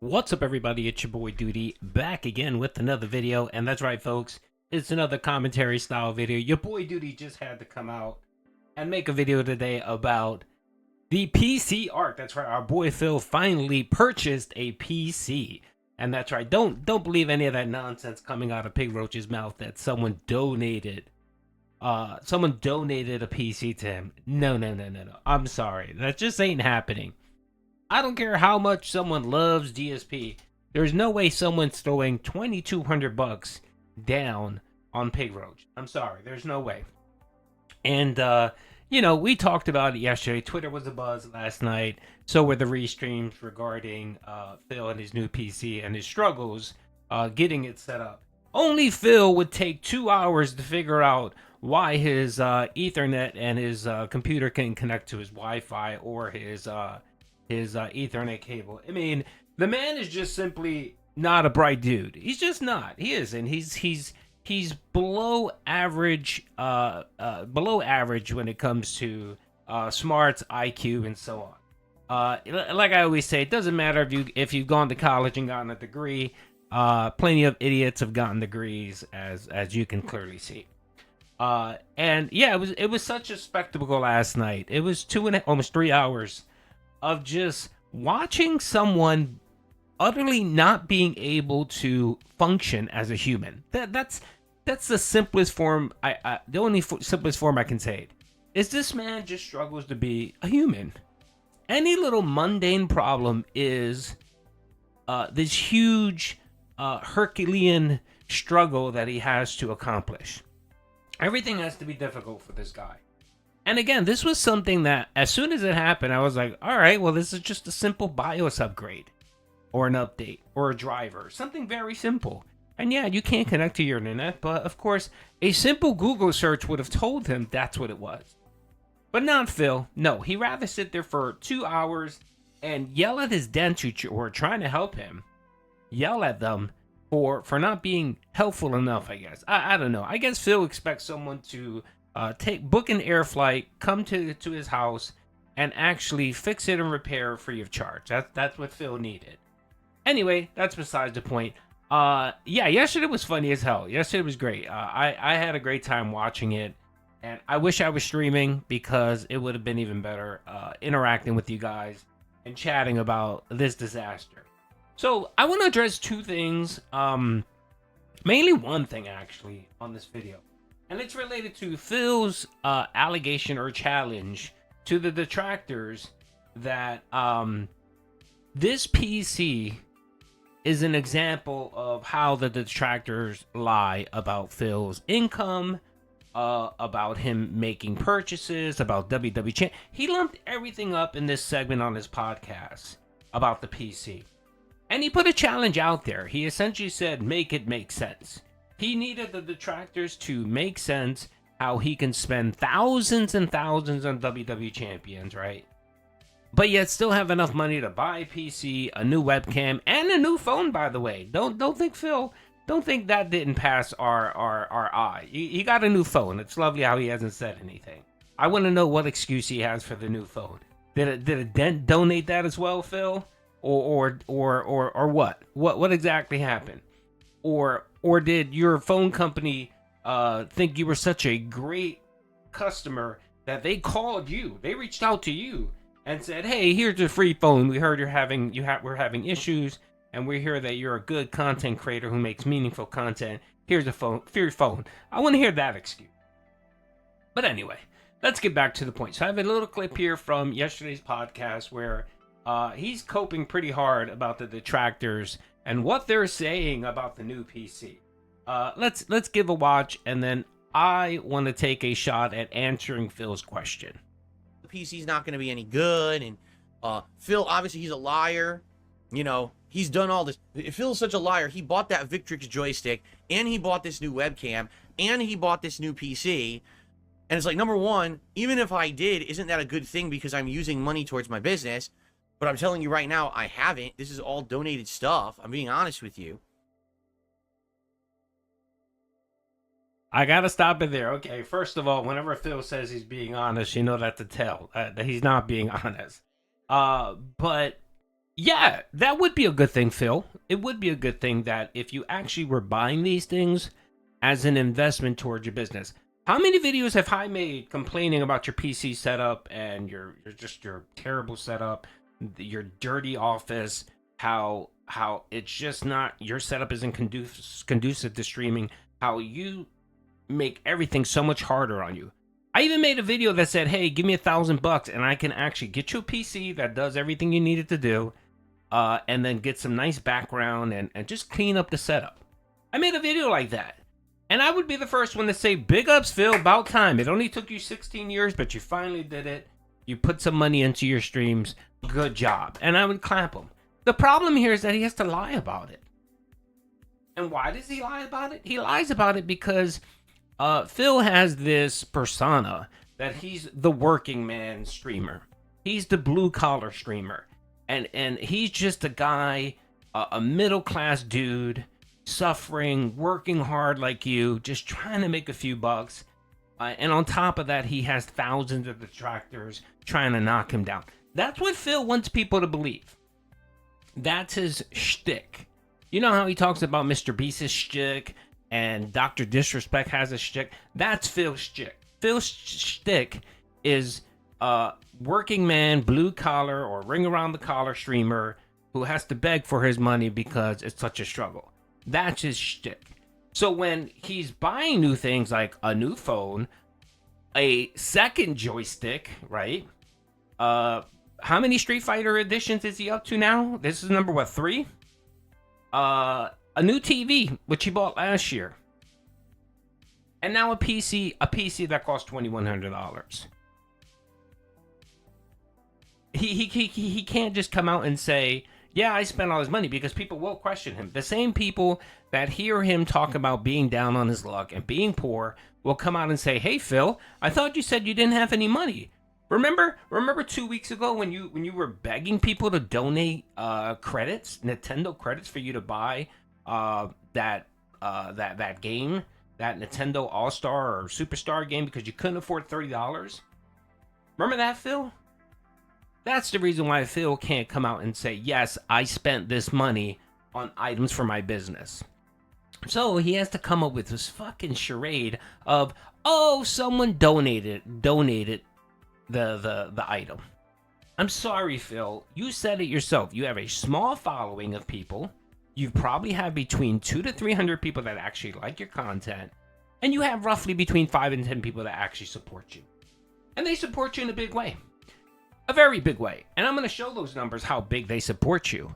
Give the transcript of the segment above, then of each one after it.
What's up, everybody? It's your boy Doody, back again with another video. And that's right, folks, it's another commentary style video. Your boy Doody just had to come out and make a video today about the PC art. That's right, our boy Phil finally purchased a PC. And that's right, don't believe any of that nonsense coming out of Pig Roach's mouth that someone donated a PC to him. No. I'm sorry. That just ain't happening. I don't care how much someone loves DSP. There's no way someone's throwing $2,200 down on Pig Roach. I'm sorry. There's no way. And, we talked about it yesterday. Twitter was a buzz last night. So were the restreams regarding Phil and his new PC and his struggles getting it set up. Only Phil would take 2 hours to figure out why his Ethernet and his computer can connect to his Wi-Fi or his Ethernet cable. I mean, the man is just simply not a bright dude. He's just not. He isn't. He's below average. Below average when it comes to smarts, IQ, and so on. Like I always say, it doesn't matter if you've gone to college and gotten a degree. Plenty of idiots have gotten degrees, as you can clearly see. And yeah, it was such a spectacle last night. It was almost 3 hours of just watching someone utterly not being able to function as a human. That's the simplest form. The only simplest form I can say it is this man just struggles to be a human. Any little mundane problem is this huge Herculean struggle that he has to accomplish. Everything has to be difficult for this guy. And again, this was something that as soon as it happened, I was like, all right, well, this is just a simple BIOS upgrade or an update or a driver, something very simple. And yeah, you can't connect to your internet, but of course, a simple Google search would have told him that's what it was. But not Phil. No, he'd rather sit there for 2 hours and yell at his dents who are trying to help him, yell at them for not being helpful enough, I guess. I don't know. I guess Phil expects someone to book an air flight, come to his house, and actually fix it and repair free of charge. That's what Phil needed. Anyway, that's besides the point. Yesterday was funny as hell. Yesterday was great. I had a great time watching it, and I wish I was streaming because it would have been even better interacting with you guys and chatting about this disaster. So I want to address two things, mainly one thing actually on this video. And it's related to Phil's allegation or challenge to the detractors that this PC is an example of how the detractors lie about Phil's income, about him making purchases, about WWE. He lumped everything up in this segment on his podcast about the PC. And he put a challenge out there. He essentially said, make it make sense. He needed the detractors to make sense how he can spend thousands and thousands on WWE champions, right? But yet still have enough money to buy a PC, a new webcam, and a new phone, by the way. Don't think that didn't pass our eye. He got a new phone. It's lovely how he hasn't said anything. I want to know what excuse he has for the new phone. Did a dent donate that as well, Phil? Or what? What exactly happened? Or did your phone company think you were such a great customer that they called you? They reached out to you and said, "Hey, here's a free phone. We heard we're having issues, and we hear that you're a good content creator who makes meaningful content. Here's a phone, free phone." I want to hear that excuse. But anyway, let's get back to the point. So I have a little clip here from yesterday's podcast where he's coping pretty hard about the detractors and what they're saying about the new PC. Let's give a watch, and then I want to take a shot at answering Phil's question. The PC's not going to be any good, and Phil, obviously, he's a liar. You know, he's done all this. Phil's such a liar. He bought that Victrix joystick, and he bought this new webcam, and he bought this new PC. And it's like, number one, even if I did, isn't that a good thing because I'm using money towards my business? But I'm telling you right now, I haven't. This is all donated stuff. I'm being honest with you. I gotta stop it there. Okay, first of all, whenever Phil says he's being honest, you know that's a tell that he's not being honest. But Yeah, that would be a good thing, Phil. It would be a good thing that if you actually were buying these things as an investment towards your business. How many videos have I made complaining about your PC setup and your terrible setup, your dirty office, how it's just not, your setup isn't conducive to streaming, how you make everything so much harder on you. I even made a video that said, "Hey, give me $1,000 and I can actually get you a PC that does everything you need it to do, and then get some nice background and just clean up the setup." I made a video like that. And I would be the first one to say, big ups, Phil, about time. It only took you 16 years, but you finally did it. You put some money into your streams. Good job. And I would clap him. The problem here is that he has to lie about it. And why does he lie about it? He lies about it because Phil has this persona that he's the working man streamer. He's the blue collar streamer. And he's just a guy, a middle class dude, suffering, working hard like you, just trying to make a few bucks. And on top of that, he has thousands of detractors trying to knock him down. That's what Phil wants people to believe. That's his shtick. You know how he talks about Mr. Beast's shtick and Dr. Disrespect has a shtick? That's Phil's shtick. Phil's shtick is working man, blue collar, or ring around the collar streamer who has to beg for his money because it's such a struggle. That's his shtick. So when he's buying new things like a new phone, a second joystick, right? How many Street Fighter editions is he up to now? This is number what, 3? A new TV, which he bought last year. And now a PC that costs $2,100. He can't just come out and say, yeah, I spent all his money, because people will question him. The same people that hear him talk about being down on his luck and being poor will come out and say, hey, Phil, I thought you said you didn't have any money. Remember 2 weeks ago when you were begging people to donate credits, Nintendo credits, for you to buy that game, that Nintendo All-Star or Superstar game, because you couldn't afford $30? Remember that, Phil? That's the reason why Phil can't come out and say, yes, I spent this money on items for my business. So he has to come up with this fucking charade of, oh, someone donated the item. I'm sorry, Phil. You said it yourself. You have a small following of people. You probably have between 200 to 300 people that actually like your content. And you have roughly between 5 and 10 people that actually support you. And they support you in a big way. A very big way. And I'm going to show those numbers how big they support you.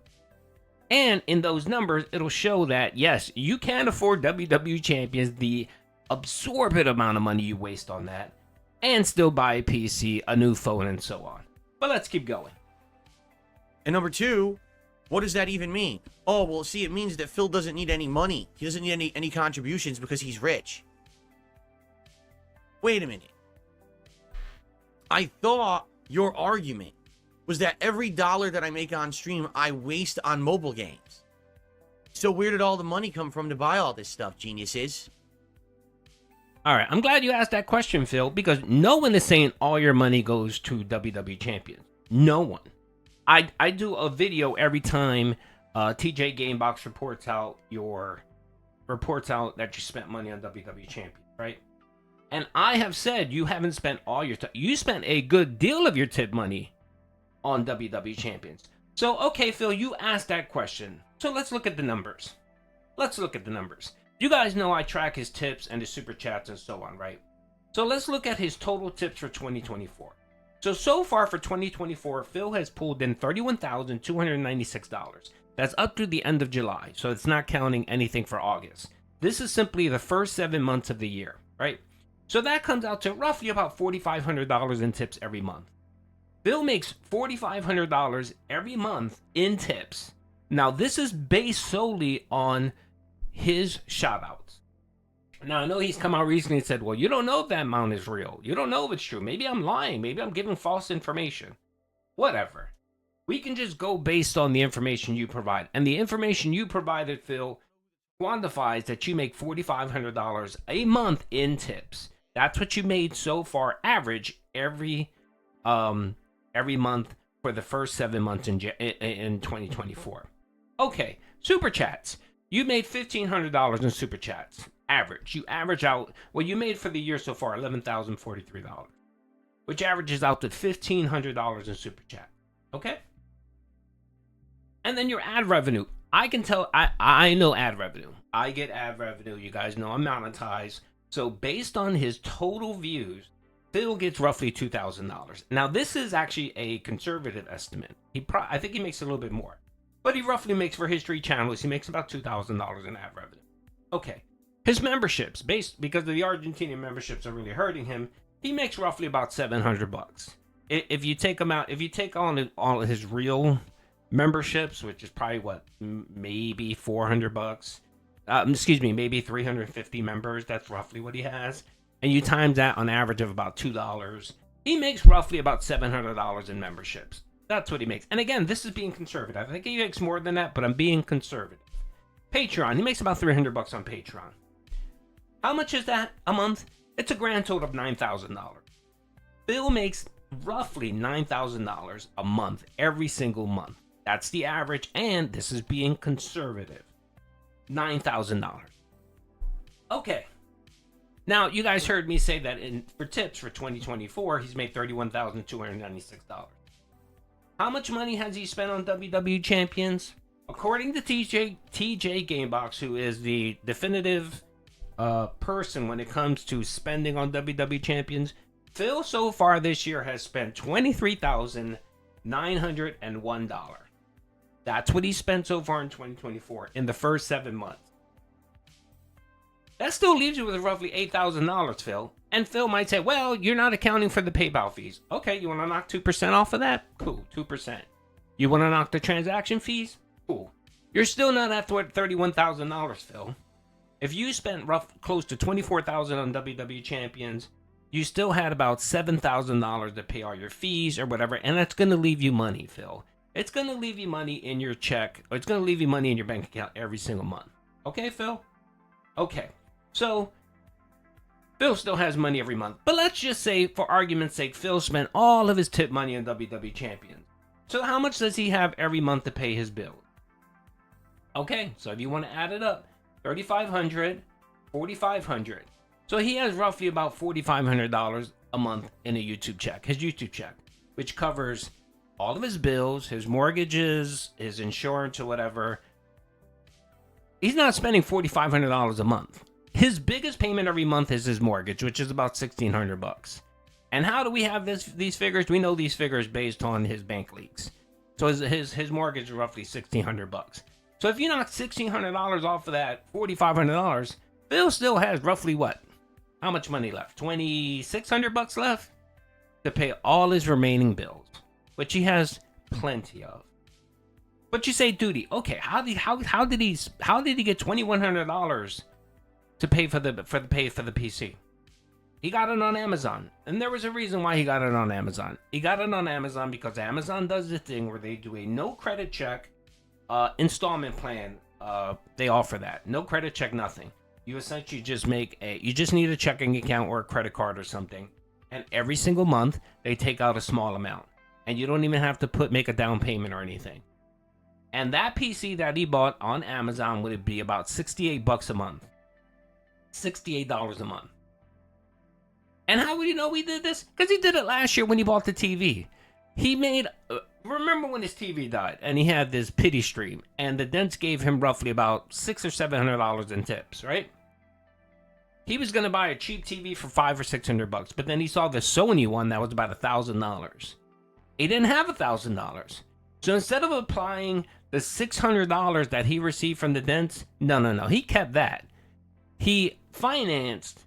And in those numbers, it'll show that, yes, you can afford WWE Champions, the absorbent amount of money you waste on that, and still buy a PC, a new phone, and so on. But let's keep going. And number 2, what does that even mean? Oh, well, see, it means that Phil doesn't need any money. He doesn't need any contributions because he's rich. Wait a minute. I thought your argument was that every dollar that I make on stream, I waste on mobile games. So where did all the money come from to buy all this stuff, geniuses? All right, I'm glad you asked that question, Phil, because no one is saying all your money goes to WWE Champions. No one. I do a video every time TJ Gamebox reports out that you spent money on WWE Champions, right? And I have said you haven't spent all your time. You spent a good deal of your tip money on WWE Champions. So, okay, Phil, you asked that question. So let's look at the numbers. You guys know I track his tips and his super chats and so on, right? So let's look at his total tips for 2024. So far for 2024, Phil has pulled in $31,296. That's up to the end of July, so it's not counting anything for August. This is simply the first 7 months of the year, right? So that comes out to roughly about $4,500 in tips every month. Phil makes $4,500 every month in tips. Now, this is based solely on his shoutouts. Now, I know he's come out recently and said, well, you don't know if that amount is real. You don't know if it's true. Maybe I'm lying. Maybe I'm giving false information. Whatever. We can just go based on the information you provide. And the information you provided, Phil, quantifies that you make $4,500 a month in tips. That's what you made so far, average every month for the first 7 months in 2024. Okay, super chats. You made $1,500 in super chats. Average. You average out, well, you made for the year so far $11,043, which averages out to $1,500 in super chat. Okay? And then your ad revenue. I can tell, I know ad revenue. I get ad revenue. You guys know I'm monetized. So based on his total views, Phil gets roughly $2,000. Now this is actually a conservative estimate. I think he makes a little bit more, but he roughly makes, for his 3 channels, he makes about $2,000 in ad revenue. Okay, his memberships, because the Argentinian memberships are really hurting him, he makes roughly about $700. If you take him out, if you take on all of his real memberships, which is probably what, maybe $400. Excuse me, maybe 350 members. That's roughly what he has. And you times that on average of about $2. He makes roughly about $700 in memberships. That's what he makes. And again, this is being conservative. I think he makes more than that, but I'm being conservative. Patreon, he makes about $300 on Patreon. How much is that a month? It's a grand total of $9,000. Bill makes roughly $9,000 a month every single month. That's the average, and this is being conservative. $9,000. Okay. Now, you guys heard me say that for tips for 2024, he's made $31,296. How much money has he spent on WWE champions? According to TJ Gamebox, who is the definitive person when it comes to spending on WWE champions, Phil so far this year has spent $23,901. That's what he spent so far in 2024 in the first 7 months. That still leaves you with roughly $8,000, Phil. And Phil might say, well, you're not accounting for the PayPal fees. Okay, you want to knock 2% off of that? Cool, 2%. You want to knock the transaction fees? Cool. You're still not at $31,000, Phil. If you spent close to $24,000 on WWE champions, you still had about $7,000 to pay all your fees or whatever, and that's going to leave you money, Phil. It's going to leave you money in your check, or it's going to leave you money in your bank account every single month. Okay, Phil? Okay. So, Phil still has money every month. But let's just say, for argument's sake, Phil spent all of his tip money on WWE champions. So how much does he have every month to pay his bills? Okay, so if you want to add it up, $3,500, $4,500. So he has roughly about $4,500 a month in a YouTube check, his YouTube check, which covers all of his bills, his mortgages, his insurance or whatever. He's not spending $4,500 a month. His biggest payment every month is his mortgage, which is about $1,600. And how do we have these figures? We know these figures based on his bank leaks. So his mortgage is roughly $1,600. So if you knock $1,600 off of that $4,500, Phil still has roughly what? How much money left? $2,600 left to pay all his remaining bills, which he has plenty of. But you say, Doody, okay, how did he get $2,100 to pay for the PC? He got it on Amazon, and there was a reason why he got it on Amazon. He got it on Amazon because Amazon does the thing where they do a no credit check installment plan. They offer that no credit check, nothing. You essentially just you just need a checking account or a credit card or something, and every single month they take out a small amount, and you don't even have to make a down payment or anything. And that PC that he bought on Amazon would be about $68 a month. $68 a month. And how would you know we did this? Because he did it last year when he bought the TV. He made, remember when his TV died and he had this pity stream and the dents gave him roughly about $600 or $700 in tips, right? He was going to buy a cheap TV for $500 or $600, but then he saw the Sony one that was about $1,000. He didn't have $1,000. So instead of applying the $600 that he received from the dents, no, he kept that. He financed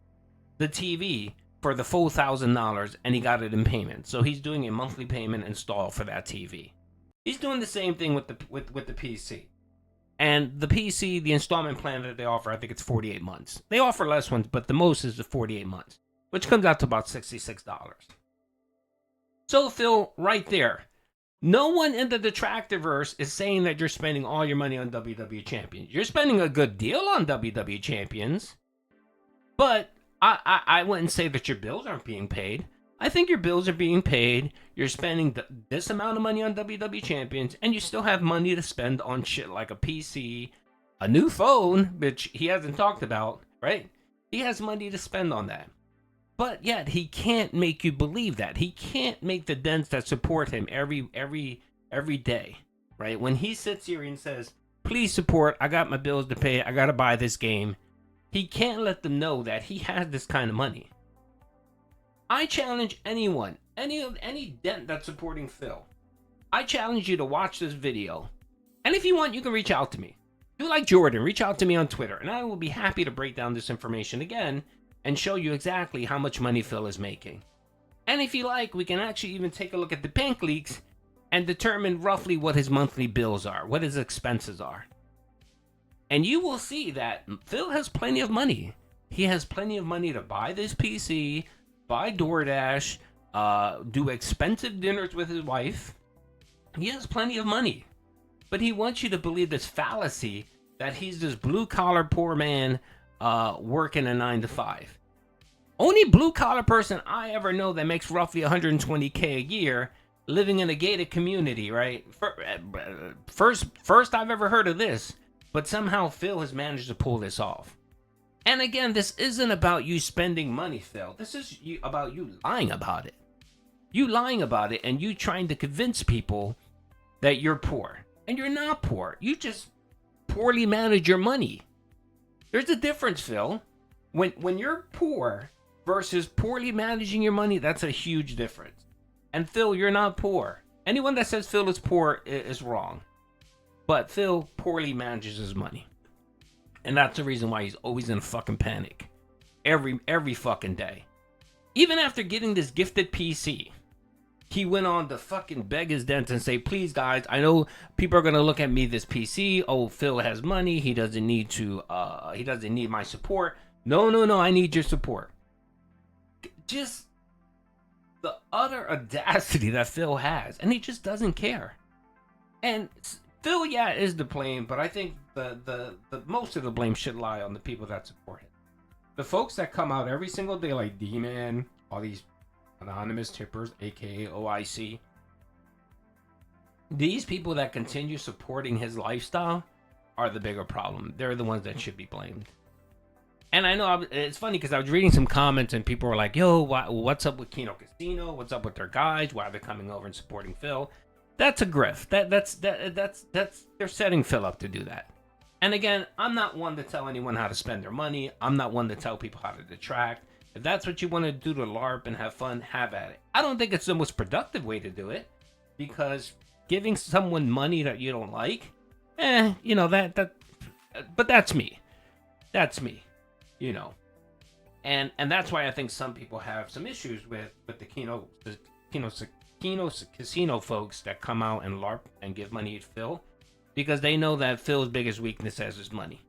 the TV for the full $1,000 and he got it in payment. So he's doing a monthly payment install for that TV. He's doing the same thing with the PC. And the PC, the installment plan that they offer, I think it's 48 months. They offer less ones, but the most is the 48 months, which comes out to about $66. So Phil, right there, no one in the Detractorverse is saying that you're spending all your money on WWE Champions. You're spending a good deal on WWE Champions, but I wouldn't say that your bills aren't being paid. I think your bills are being paid. You're spending this amount of money on WWE champions, and you still have money to spend on shit like a PC, a new phone, which he hasn't talked about, right? He has money to spend on that. But yet he can't make you believe that. He can't make the dents that support him every day, right? When he sits here and says, "Please support, I got my bills to pay, I got to buy this game." He can't let them know that he has this kind of money. I challenge anyone, any dent that's supporting Phil. I challenge you to watch this video. And if you want, you can reach out to me. Do like Jordan, reach out to me on Twitter, and I will be happy to break down this information again and show you exactly how much money Phil is making. And if you like, we can actually even take a look at the bank leaks and determine roughly what his monthly bills are, what his expenses are. And you will see that Phil has plenty of money. He has plenty of money to buy this PC, buy DoorDash, do expensive dinners with his wife. He has plenty of money. But he wants you to believe this fallacy that he's this blue-collar poor man working a 9-to-5. Only blue-collar person I ever know that makes roughly $120K a year living in a gated community, right? First I've ever heard of this, but somehow Phil has managed to pull this off. And again, this isn't about you spending money, Phil. This is about you lying about it. You lying about it and you trying to convince people that you're poor. And you're not poor. You just poorly manage your money. There's a difference, Phil. When you're poor versus poorly managing your money, that's a huge difference. And Phil, you're not poor. Anyone that says Phil is poor is wrong. But Phil poorly manages his money. And that's the reason why he's always in a fucking panic. Every fucking day. Even after getting this gifted PC, he went on to fucking beg his dents and say, "Please guys, I know people are gonna look at me this PC. Oh, Phil has money. He doesn't need my support. No, I need your support." Just the utter audacity that Phil has, and he just doesn't care. And Phil, yeah, is to blame, but I think the most of the blame should lie on the people that support him. The folks that come out every single day, like D-Man, all these anonymous tippers, aka OIC. These people that continue supporting his lifestyle are the bigger problem. They're the ones that should be blamed. And I know it's funny because I was reading some comments and people were like, "Yo, what's up with Kino Casino? What's up with their guys? Why are they coming over and supporting Phil?" That's a grift. That's they're setting Phil up to do that. And again, I'm not one to tell anyone how to spend their money. I'm not one to tell people how to detract. If that's what you want to do to LARP and have fun, have at it. I don't think it's the most productive way to do it, because giving someone money that you don't like, but that's me. That's me, And that's why I think some people have some issues with the Kino Casino folks that come out and LARP and give money to Phil, because they know that Phil's biggest weakness is his money.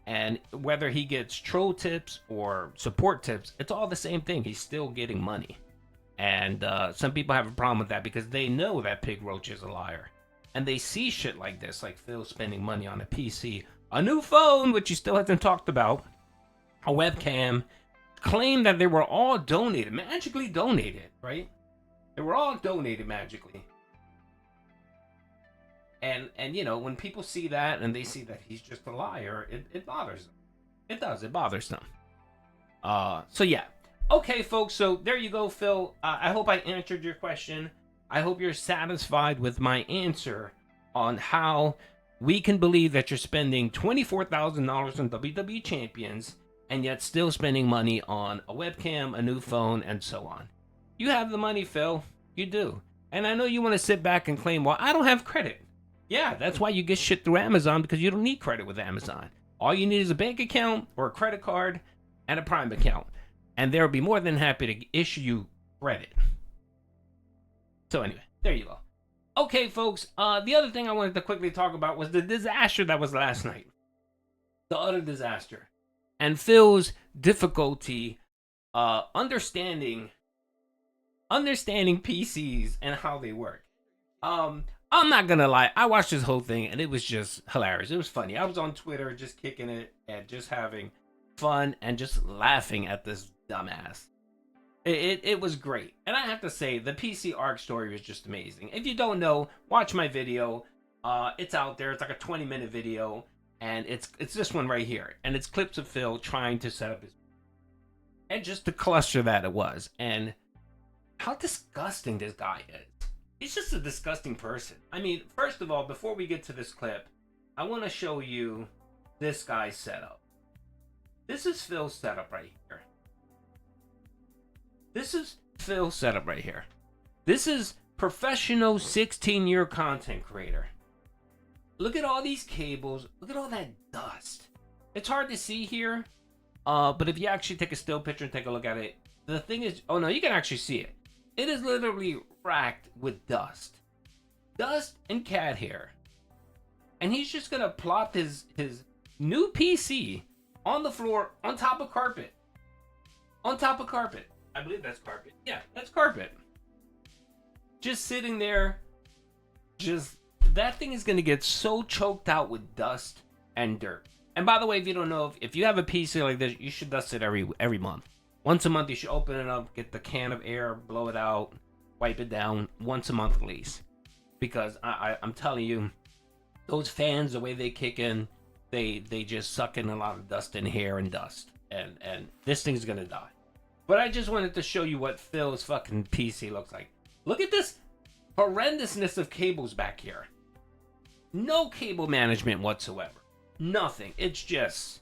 And whether he gets troll tips or support tips, it's all the same thing. He's still getting money. And some people have a problem with that because they know that Pig Roach is a liar. And they see shit like this, like Phil spending money on a PC, a new phone, which he still hasn't talked about, a webcam, claim that they were all donated, magically donated, right? They were all donated magically. And when people see that and they see that he's just a liar, it bothers them. It bothers them. So yeah. Okay, folks, so there you go, Phil. I hope I answered your question. I hope you're satisfied with my answer on how we can believe that you're spending $24,000 on WWE champions and yet still spending money on a webcam, a new phone, and so on. You have the money, Phil. You do. And I know you want to sit back and claim, "Well, I don't have credit." Yeah, that's why you get shit through Amazon, because you don't need credit with Amazon. All you need is a bank account or a credit card and a Prime account. And they'll be more than happy to issue you credit. So anyway, there you go. Okay, folks, the other thing I wanted to quickly talk about was the disaster that was last night. The utter disaster. And Phil's difficulty understanding PCs and how they work. I'm not gonna lie, I watched this whole thing and it was just hilarious. It was funny. I was on Twitter just kicking it and just having fun and just laughing at this dumbass. It was great. And I have to say, the PC arc story was just amazing. If you don't know, watch my video. It's out there. It's like a 20-minute video. And it's this one right here. And it's clips of Phil trying to set up his... And just the cluster that it was. And how disgusting this guy is. He's just a disgusting person. I mean, first of all, before we get to this clip, I want to show you this guy's setup. This is Phil's setup right here. This is Phil's setup right here. This is professional 16-year content creator. Look at all these cables. Look at all that dust. It's hard to see here, but if you actually take a still picture and take a look at it, the thing is, oh no, you can actually see it. It is literally racked with dust. Dust and cat hair. And he's just gonna plop his new PC on the floor on top of carpet. On top of carpet. I believe that's carpet. Yeah, that's carpet. Just sitting there. Just, that thing is gonna get so choked out with dust and dirt. And by the way, if you don't know, if you have a PC like this, you should dust it every month. Once a month, you should open it up, get the can of air, blow it out, wipe it down once a month at least. Because I'm telling you, those fans, the way they kick in, they just suck in a lot of dust and hair and dust. And this thing's gonna die. But I just wanted to show you what Phil's fucking PC looks like. Look at this horrendousness of cables back here. No cable management whatsoever. Nothing. It's just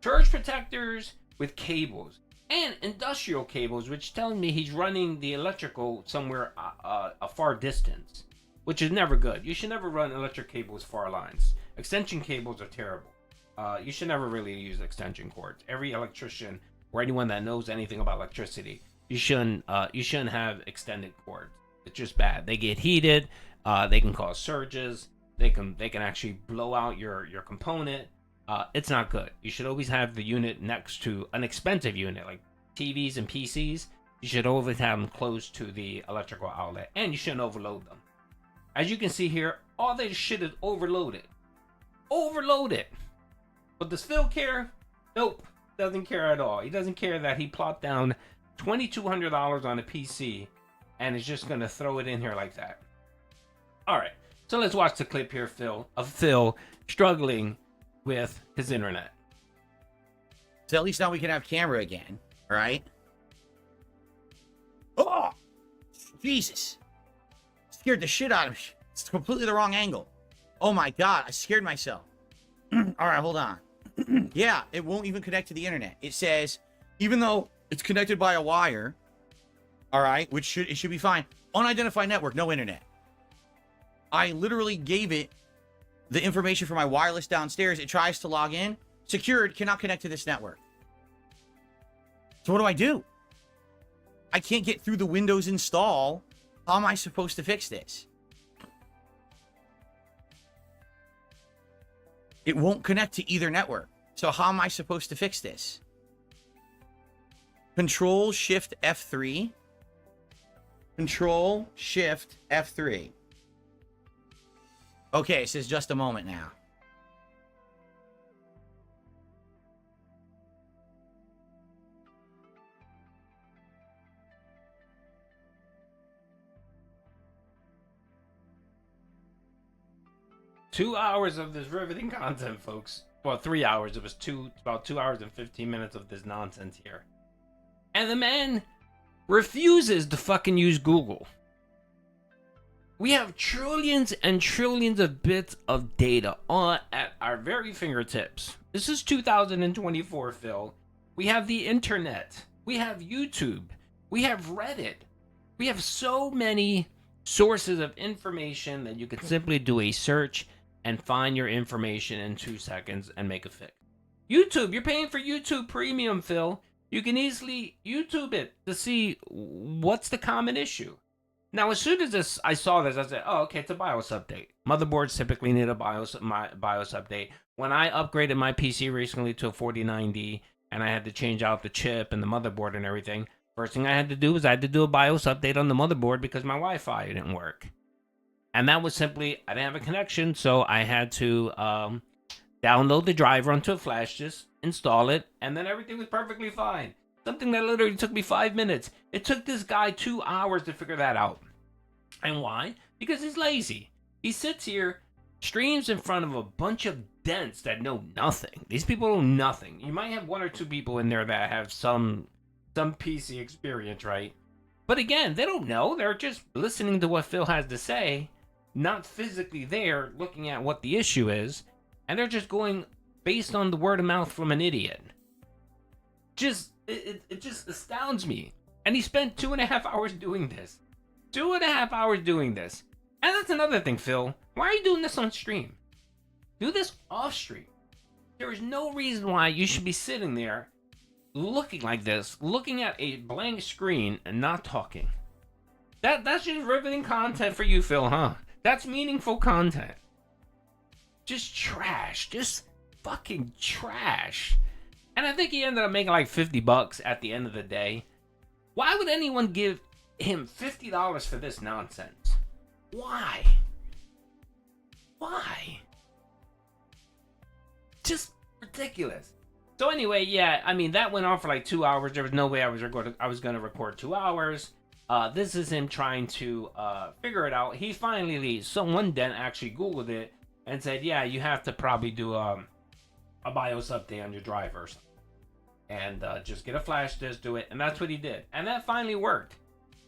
surge protectors with cables. And industrial cables, which telling me he's running the electrical somewhere a far distance. Which is never good. You should never run electric cables far lines. Extension cables are terrible. You should never really use extension cords. Every electrician or anyone that knows anything about electricity, you shouldn't have extended cords. It's just bad. They get heated. They can cause surges. They can actually blow out your component. It's not good. You should always have the unit next to an expensive unit like TVs and PCs. You should always have them close to the electrical outlet, and you shouldn't overload them. As you can see here, all this shit is overloaded. Overloaded. But does Phil care? Nope. Doesn't care at all. He doesn't care that he plopped down $2,200 on a PC and is just going to throw it in here like that. Alright, so let's watch the clip here, of Phil struggling with his internet. So at least now we can have camera again, right? Oh! Jesus! Scared the shit out of me. It's completely the wrong angle. Oh my god, I scared myself. Alright, hold on. Yeah, it won't even connect to the internet. It says, even though it's connected by a wire, alright, it should be fine. Unidentified network, no internet. I literally gave it the information for my wireless downstairs. It tries to log in. Secured, cannot connect to this network. So what do? I can't get through the Windows install. How am I supposed to fix this? It won't connect to either network. So how am I supposed to fix this? Control Shift F3. Control Shift F3. Okay, it says just a moment now. Two hours of this riveting content, folks. Well, 3 hours. It was about 2 hours and 15 minutes of this nonsense here. And the man refuses to fucking use Google. We have trillions and trillions of bits of data at our very fingertips. This is 2024, Phil. We have the internet. We have YouTube. We have Reddit. We have so many sources of information that you can simply do a search and find your information in 2 seconds and make a fix. YouTube, you're paying for YouTube Premium, Phil. You can easily YouTube it to see what's the common issue. Now, as soon as I saw this, I said, oh, okay, it's a BIOS update. Motherboards typically need a BIOS update. When I upgraded my PC recently to a 4090 and I had to change out the chip and the motherboard and everything, first thing I had to do was I had to do a BIOS update on the motherboard because my Wi-Fi didn't work. And that was simply, I didn't have a connection, so I had to download the driver onto a flash disk, install it, and then everything was perfectly fine. Something that literally took me 5 minutes. It took this guy 2 hours to figure that out. And why? Because he's lazy. He sits here, streams in front of a bunch of dents that know nothing. These people know nothing. You might have 1 or 2 people in there that have some PC experience, right? But again, they don't know. They're just listening to what Phil has to say, not physically there looking at what the issue is, and they're just going based on the word of mouth from an idiot. It just astounds me. And he spent 2.5 hours doing this. 2.5 hours doing this. And that's another thing, Phil. Why are you doing this on stream? Do this off stream. There is no reason why you should be sitting there looking like this, looking at a blank screen and not talking. That's just riveting content for you, Phil, huh? That's meaningful content. Just trash. Just fucking trash. And I think he ended up making like $50 at the end of the day. Why would anyone give him $50 for this nonsense? Why? Why? Just ridiculous. So anyway, yeah, I mean, that went on for like 2 hours. There was no way I was going to record 2 hours. This is him trying to figure it out. He finally leaves. Someone then actually Googled it and said, yeah, you have to probably do a BIOS update on your driver or something. And just get a flash disk, do it. And that's what he did. And that finally worked.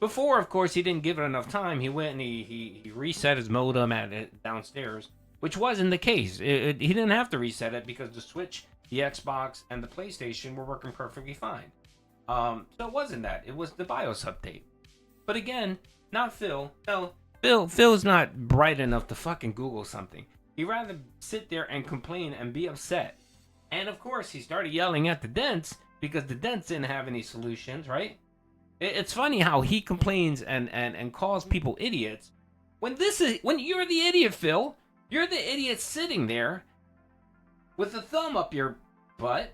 Before, of course, he didn't give it enough time. He went and he reset his modem at it downstairs, which wasn't the case. He didn't have to reset it because the Switch, the Xbox, and the PlayStation were working perfectly fine. So it wasn't that. It was the BIOS update. But again, not Phil. No, Phil's not bright enough to fucking Google something. He'd rather sit there and complain and be upset. And of course, he started yelling at the dents because the dents didn't have any solutions, right? It's funny how he complains and calls people idiots when you're the idiot, Phil. You're the idiot sitting there with a thumb up your butt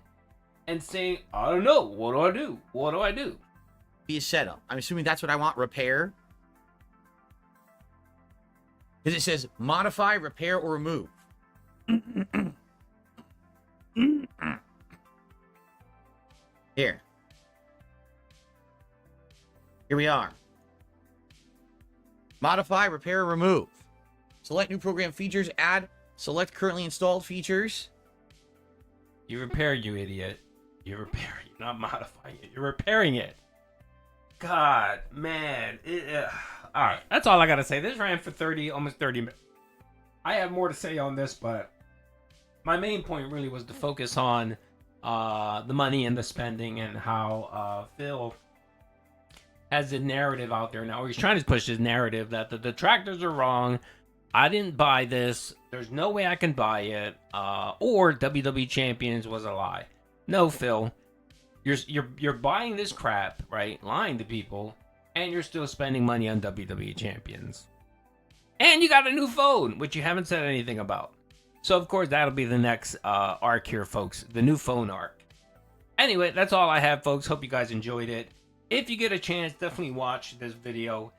and saying, I don't know, what do I do? What do I do? Be a setup. I'm assuming that's what I want. Repair. Because it says modify, repair, or remove. Here we are. Modify, repair, or remove. Select new program features. Add. Select currently installed features. You repair, you idiot. You're repairing, not modifying it. You're repairing it. God, man. All right, that's all I gotta say. This ran for almost 30 minutes. I have more to say on this, but my main point really was to focus on the money and the spending and how Phil has a narrative out there now. He's trying to push his narrative that the detractors are wrong. I didn't buy this. There's no way I can buy it. Or WWE Champions was a lie. No, Phil. You're buying this crap, right? Lying to people, and you're still spending money on WWE Champions. And you got a new phone, which you haven't said anything about. So, of course, that'll be the next arc here, folks. The new phone arc. Anyway, that's all I have, folks. Hope you guys enjoyed it. If you get a chance, definitely watch this video.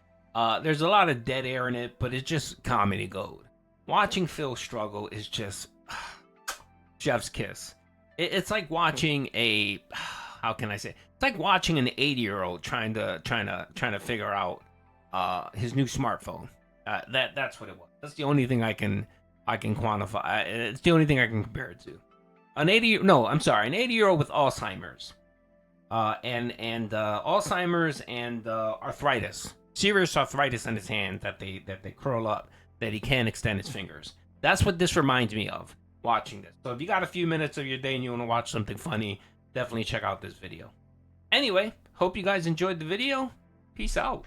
There's a lot of dead air in it, but it's just comedy gold. Watching Phil struggle is just chef's kiss. It's like watching a... How can I say? It's like watching an 80-year-old trying to figure out his new smartphone. That's what it was. That's the only thing I can quantify. It's the only thing I can compare it to. An 80-year-old with Alzheimer's, and Alzheimer's and arthritis, serious arthritis in his hand that they curl up, that he can't extend his fingers. That's what this reminds me of. Watching this. So if you got a few minutes of your day and you want to watch something funny, definitely check out this video. Anyway, hope you guys enjoyed the video. Peace out.